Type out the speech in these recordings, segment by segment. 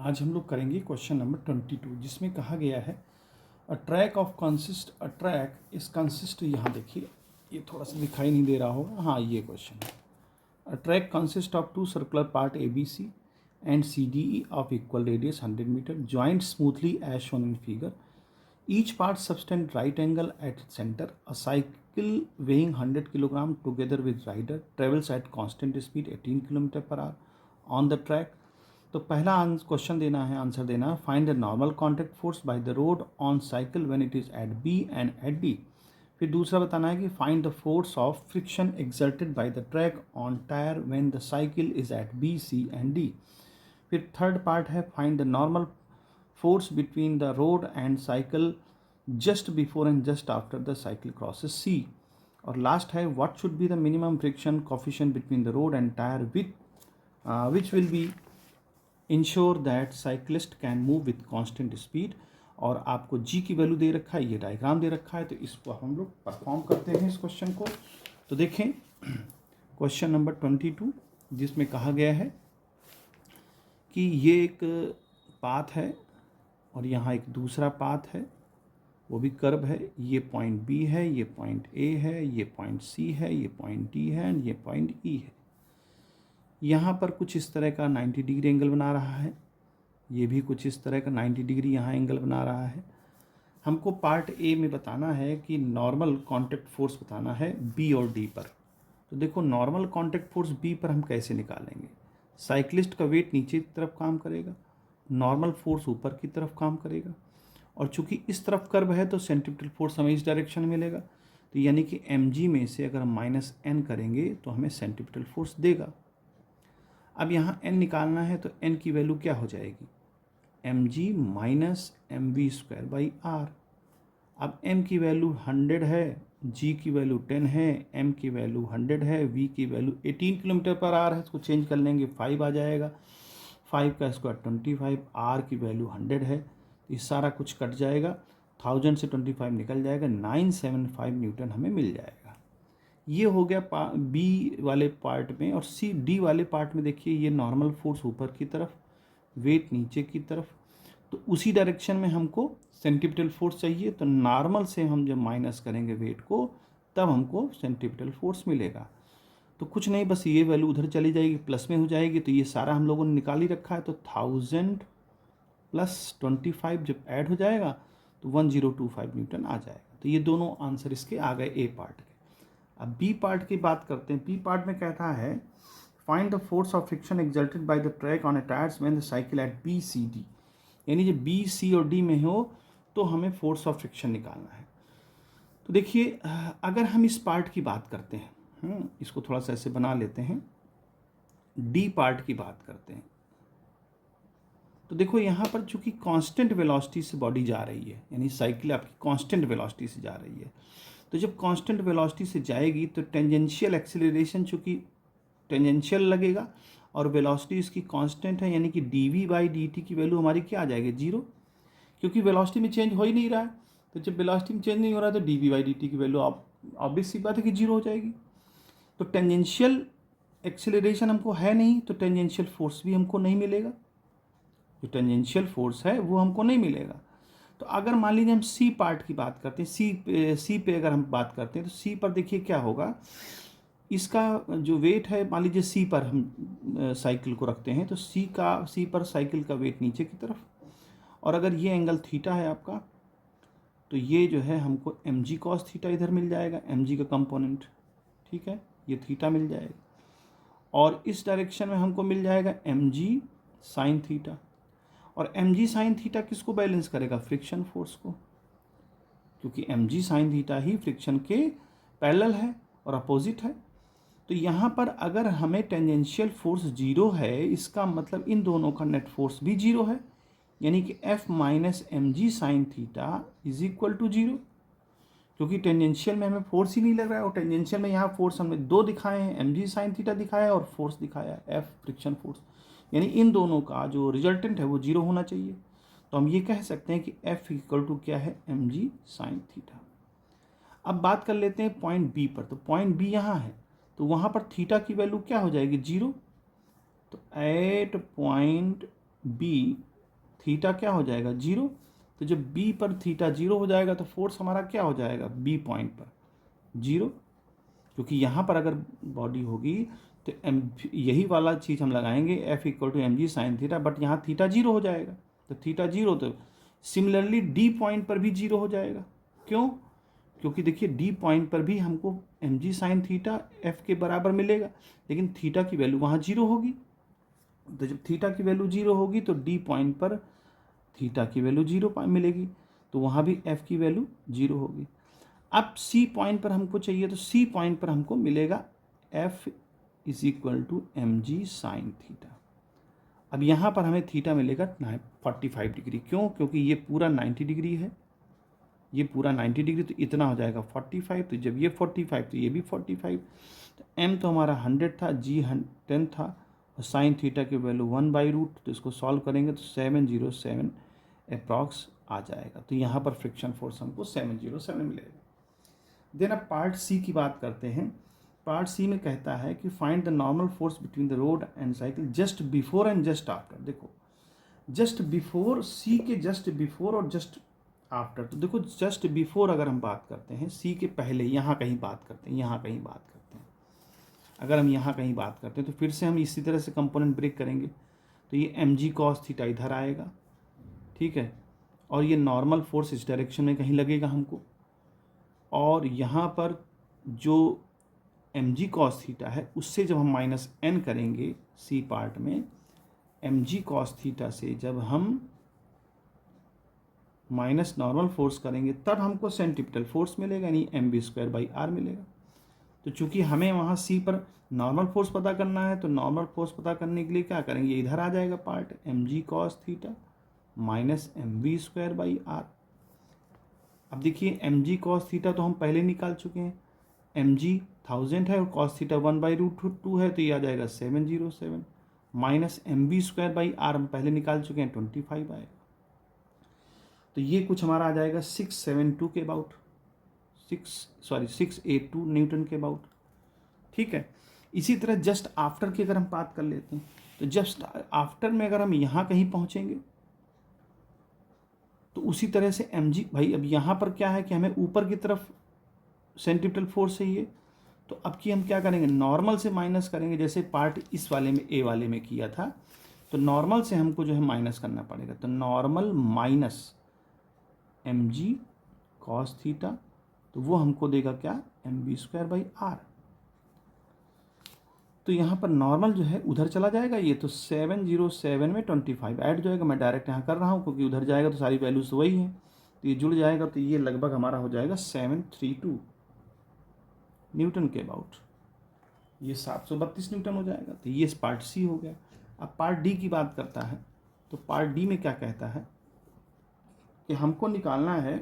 आज हम लोग करेंगे क्वेश्चन नंबर 22 जिसमें कहा गया है a track of consist a track इस कंसिस्ट, यहाँ देखिए ये थोड़ा सा दिखाई नहीं दे रहा होगा, हाँ ये क्वेश्चन है। A track consist of two circular part A B C and C D E of equal radius 100 meter joint smoothly as shown in figure. Each part subtend right angle at its center. A cycle weighing 100 kg together with rider travels at constant speed 18 km/h on the track. तो पहला question देना है, answer देना है. Find the normal contact force by the road on cycle when it is at B and at D. फिर दूसरा बताना है कि find the force of friction exerted by the track on tyre when the cycle is at B C and D. फिर third part है find the normal force between the road and cycle just before and just after the cycle crosses C. और last है what should be the minimum friction coefficient between the road and tire which will be ensure that cyclist can move with constant speed. और आपको G की value दे रखा है, ये diagram दे रखा है, तो इसको हम लोग परफॉर्म करते हैं इस क्वेश्चन को. तो देखें क्वेश्चन नंबर 22 जिसमें कहा गया है कि ये एक पाथ है और यहाँ एक दूसरा पाथ है, वो भी कर्व है. ये पॉइंट बी है, ये पॉइंट ए है, ये पॉइंट सी है, ये पॉइंट डी है एंड ये पॉइंट ई है. यहाँ पर कुछ इस तरह का 90 डिग्री एंगल बना रहा है, ये भी कुछ इस तरह का 90 डिग्री यहाँ एंगल बना रहा है. हमको पार्ट ए में बताना है कि नॉर्मल कॉन्टैक्ट फोर्स बताना है बी और डी पर. तो देखो नॉर्मल कॉन्टैक्ट फोर्स बी पर हम कैसे निकालेंगे. साइकिलिस्ट का वेट नीचे की तरफ काम करेगा, नॉर्मल फोर्स ऊपर की तरफ काम करेगा, और चूंकि इस तरफ कर्व है तो सेंट्रीपिटल फोर्स हमें इस डायरेक्शन में मिलेगा. तो यानी कि mg में से अगर हम -n करेंगे तो हमें सेंट्रीपिटल फोर्स देगा. अब यहाँ n निकालना है तो n की वैल्यू क्या हो जाएगी, mg माइनस mv²/r. अब m की वैल्यू 100 है, g की वैल्यू 10 है, m की वैल्यू 100 है, v की वैल्यू 18 km/h है. इसको चेंज कर लेंगे 5 आ जाएगा. 5 का स्क्वायर 25, आर की वैल्यू 100 है, ये सारा कुछ कट जाएगा, 1000 से 25 निकल जाएगा, 975 न्यूटन हमें मिल जाएगा. ये हो गया बी वाले पार्ट में. और सी डी वाले पार्ट में देखिए ये नॉर्मल फोर्स ऊपर की तरफ, वेट नीचे की तरफ, तो उसी डायरेक्शन में हमको सेंट्रीपिटल फोर्स चाहिए. तो नॉर्मल से हम जब माइनस करेंगे वेट को तब हमको सेंट्रीपिटल फोर्स मिलेगा. तो कुछ नहीं, बस ये वैल्यू उधर चली जाएगी, प्लस में हो जाएगी. तो ये सारा हम लोगों ने निकाल ही रखा है. तो 1000 + 25 जब ऐड हो जाएगा तो 1025 न्यूटन आ जाएगा. तो ये दोनों आंसर इसके आ गए ए पार्ट के. अब बी पार्ट की बात करते हैं. बी पार्ट में कहता है find the force of friction exerted by the track on a tyres when the cycle at B C D. यानी जब बी सी और डी में हो तो हमें फोर्स ऑफ फ्रिक्शन निकालना है. तो देखिए अगर हम इस पार्ट की बात करते हैं, इसको थोड़ा सा ऐसे बना लेते हैं, डी पार्ट की बात करते हैं. तो देखो यहाँ पर चूंकि कांस्टेंट वेलोसिटी से बॉडी जा रही है, यानी साइकिल आपकी कांस्टेंट वेलोसिटी से जा रही है. तो जब कांस्टेंट वेलोसिटी से जाएगी तो टेंजेंशियल एक्सीलरेशन चूंकि टेंजेंशियल लगेगा और वेलोसिटी इसकी कांस्टेंट है, यानी कि dv/dt की वैल्यू हमारी क्या आ जाएगी, 0, क्योंकि वेलोसिटी में चेंज हो ही नहीं रहा है. तो जब वेलोसिटी में चेंज नहीं हो रहा है तो dv/dt की वैल्यू ऑब्वियस सी बात है कि 0 हो जाएगी. तो टेंजेंशियल एक्सीलरेशन हमको है नहीं, तो टेंजेंशियल फोर्स भी हमको नहीं मिलेगा. जो टेंजेंशियल फोर्स है वो हमको नहीं मिलेगा. तो अगर मान लीजिए हम सी पार्ट की बात करते हैं, सी पे अगर हम बात करते हैं तो सी पर देखिए क्या होगा. इसका जो वेट है, मान लीजिए सी पर हम साइकिल को रखते हैं, तो सी पर साइकिल का वेट नीचे की तरफ, और अगर ये एंगल थीटा है आपका, तो ये जो है हमको mg cos थीटा इधर मिल जाएगा, mg का कंपोनेंट, ठीक है, ये थीटा मिल जाएगा. और इस डायरेक्शन में हमको मिल जाएगा mg sin थीटा. और mg sin थीटा किसको बैलेंस करेगा, फ्रिक्शन फोर्स को, क्योंकि mg sin थीटा ही फ्रिक्शन के पैरेलल है और अपोजिट है. तो यहाँ पर अगर हमें टेंजेंशियल फोर्स 0 है, इसका मतलब इन दोनों का नेट फोर्स भी 0 है, यानी कि f - mg sin थीटा = 0, क्योंकि टेंजेंशियल में हमें फोर्स ही नहीं लग रहा है. और टेंजेंशियल में यहाँ फोर्स हमने दो दिखाए हैं, mg sin थीटा दिखाया है और फोर्स दिखाया है f फ्रिक्शन फोर्स, यानी इन दोनों का जो रिजल्टेंट है वो 0 होना चाहिए. तो हम ये कह सकते हैं कि f = क्या है, mg sin थीटा. अब बात कर लेते हैं पॉइंट बी पर. तो पॉइंट बी यहाँ है, तो वहाँ पर थीटा की वैल्यू क्या हो जाएगी, 0. तो एट पॉइंट बी थीटा क्या हो जाएगा 0। तो जब बी पर थीटा 0 हो जाएगा तो फोर्स हमारा क्या हो जाएगा बी पॉइंट पर 0, क्योंकि यहाँ पर अगर बॉडी होगी तो यही वाला चीज़ हम लगाएंगे F equal to mg sine theta, but यहाँ थीटा 0 हो जाएगा। तो थीटा 0 तो सिमिलरली डी पॉइंट पर भी 0 हो जाएगा। क्यों? क्योंकि देखिए डी पॉइंट पर भी हमको mg साइन थीटा F के बराबर मिलेगा, लेकिन थीटा की वैल्यू वहाँ 0 होगी। तो जब थीटा की वैल्यू 0 होगी तो डी पॉइंट पर थीटा की वैल्यू 0 मिलेगी, तो वहाँ भी F की वैल्यू 0 होगी। अब सी पॉइंट पर हमको चाहिए, तो सी पॉइंट पर हमको मिलेगा F is equal to M G sine theta. अब यहाँ पर हमें थीटा मिलेगा 45 डिग्री। क्यों? क्योंकि ये पूरा 90 डिग्री है, ये पूरा 90 डिग्री, तो इतना हो जाएगा 45। तो जब ये 45 तो ये भी 45। तो m तो हमारा 100 था, g 10 था, और साइन थीटा की वैल्यू 1/√। तो इसको सॉल्व करेंगे तो 707 अप्रॉक्स आ जाएगा। तो यहाँ पर फ्रिक्शन फोर्स हमको 707 मिलेगा। देन अब पार्ट सी की बात करते हैं। पार्ट सी में कहता है कि find the normal force between the road and cycle just before and just after. देखो जस्ट बिफोर, सी के जस्ट बिफोर और जस्ट आफ्टर। तो देखो जस्ट बिफोर अगर हम बात करते हैं, सी के पहले यहाँ कहीं बात करते हैं, यहाँ कहीं बात करते हैं, अगर हम यहाँ कहीं बात करते हैं तो फिर से हम इसी तरह से कंपोनेंट ब्रेक करेंगे। तो ये एम जी कॉस थीटा इधर आएगा, ठीक है, और ये नॉर्मल फोर्स इस डायरेक्शन में कहीं लगेगा हमको, और यहाँ पर जो एम जी कॉस थीटा है उससे जब हम माइनस एन करेंगे सी पार्ट में, एम जी कॉस थीटा से जब हम माइनस नॉर्मल फोर्स करेंगे तब हमको सेंट्रीपिटल फोर्स मिलेगा, यानी mv²/r मिलेगा। तो चूंकि हमें वहाँ सी पर नॉर्मल फोर्स पता करना है, तो नॉर्मल फोर्स पता करने के लिए क्या करेंगे, इधर आ जाएगा part mg cos theta minus mv²/r। अब देखिए mg cos थीटा तो हम पहले निकाल चुके हैं, mg 1000 है और cos थीटा 1/√2 है, तो ये आ जाएगा 707 माइनस mv²/r हम पहले निकाल चुके हैं 25 आएगा। तो ये कुछ हमारा आ जाएगा 672 के अबाउट, 682 न्यूटन के अबाउट, ठीक है। इसी तरह जस्ट आफ्टर की अगर हम बात कर लेते हैं, तो जस्ट आफ्टर में अगर हम यहाँ कहीं पहुँचेंगे तो उसी तरह से mg, भाई अब यहाँ पर क्या है कि हमें ऊपर की तरफ सेंट्रीपिटल फोर्स चाहिए, तो अब की हम क्या करेंगे, नॉर्मल से माइनस करेंगे, जैसे पार्ट इस वाले में ए वाले में किया था, तो नॉर्मल से हमको जो है माइनस करना पड़ेगा। तो normal minus mg cos theta, तो वो हमको देगा क्या, mv²/r। तो यहाँ पर नॉर्मल जो है उधर चला जाएगा, ये तो 707 में 25 ऐड जो है, मैं डायरेक्ट यहाँ कर रहा हूँ क्योंकि उधर जाएगा तो सारी वैल्यूज वही हैं, तो ये जुड़ जाएगा, तो ये लगभग हमारा हो जाएगा 732 न्यूटन के अबाउट, ये 732 न्यूटन हो जाएगा। तो ये पार्ट सी हो गया। अब पार्ट डी की बात करता है, तो पार्ट डी में क्या कहता है कि हमको निकालना है,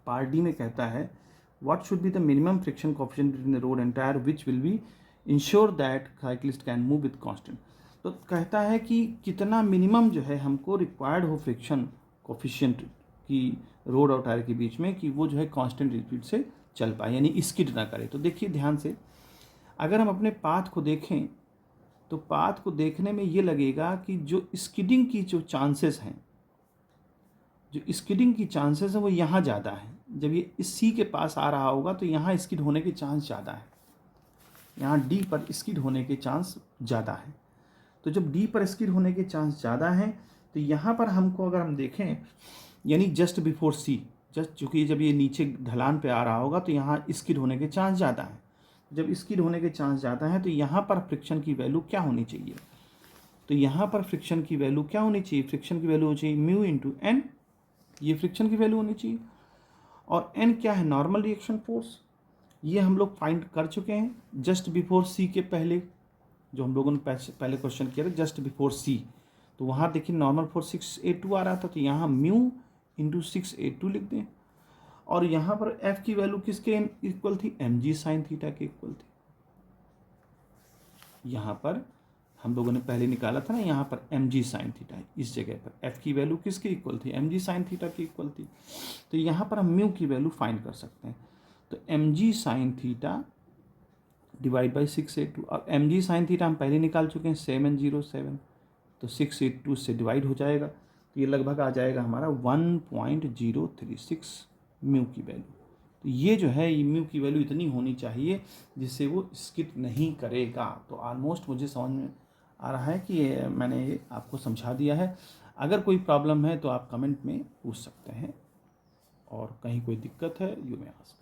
पार्ट डी में कहता है what should be the minimum friction coefficient between the road and tyre which will be ensure that cyclist can move with constant. तो कहता है कि कितना मिनिमम जो है हमको रिक्वायर्ड हो फ्रिक्शन कोएफिशिएंट की रोड और टायर के बीच में, कि वो जो है कांस्टेंट स्पीड से चल पाए, यानी स्किड ना करे। तो देखिए ध्यान से, अगर हम अपने पाथ को देखें तो पाथ को देखने में ये लगेगा कि जो स्किडिंग की जो चांसेस हैं, जो स्किडिंग की चांसेस है वो यहाँ ज़्यादा है। जब ये इस सी के पास आ रहा होगा तो यहाँ स्किड होने के चांस ज़्यादा है, यहाँ डी पर स्किड होने के चांस ज़्यादा है। तो जब डी पर स्किड होने के चांस ज़्यादा हैं, तो यहाँ पर हमको अगर हम देखें, यानी जस्ट बिफोर सी, जस्ट चूँकि जब ये नीचे ढलान पे आ रहा होगा तो यहाँ स्किड होने के चांस ज़्यादा हैं। जब स्किड होने के चांस ज़्यादा हैं तो यहाँ पर फ्रिक्शन की वैल्यू क्या होनी चाहिए, तो यहाँ पर फ्रिक्शन की वैल्यू क्या होनी चाहिए, फ्रिक्शन की वैल्यू होनी चाहिए म्यू इंटू एन, ये फ्रिक्शन की वैल्यू होनी चाहिए। और एन क्या है, नॉर्मल रिएक्शन फोर्स, ये हम लोग फाइंड कर चुके हैं जस्ट बिफोर सी के पहले, जो हम लोगों ने पहले क्वेश्चन किया था जस्ट बिफोर सी। तो वहाँ देखिए नॉर्मल फोर्स 682 आ रहा था, तो यहाँ म्यू इंटू 682 लिख दें, और यहाँ पर एफ की वैल्यू किसके इक्वल थी, mg साइन थीटा के इक्वल थी। यहाँ पर हम लोगों ने पहले निकाला था ना, यहाँ पर mg साइन थीटा, इस जगह पर f की वैल्यू किसके इक्वल थी, mg साइन थीटा की इक्वल थी। तो यहाँ पर हम म्यू की वैल्यू फाइंड कर सकते हैं। तो mg sine theta divide by 682, अब mg साइन थीटा हम पहले निकाल चुके हैं 707, तो 682 से डिवाइड हो जाएगा, तो ये लगभग आ जाएगा हमारा 1.036 म्यू की वैल्यू। तो ये जो है, ये म्यू की वैल्यू इतनी होनी चाहिए जिससे वो स्किप नहीं करेगा। तो ऑलमोस्ट मुझे समझ में आ रहा है कि मैंने आपको समझा दिया है। अगर कोई प्रॉब्लम है तो आप कमेंट में पूछ सकते हैं, और कहीं कोई दिक्कत है यू मे आस्क।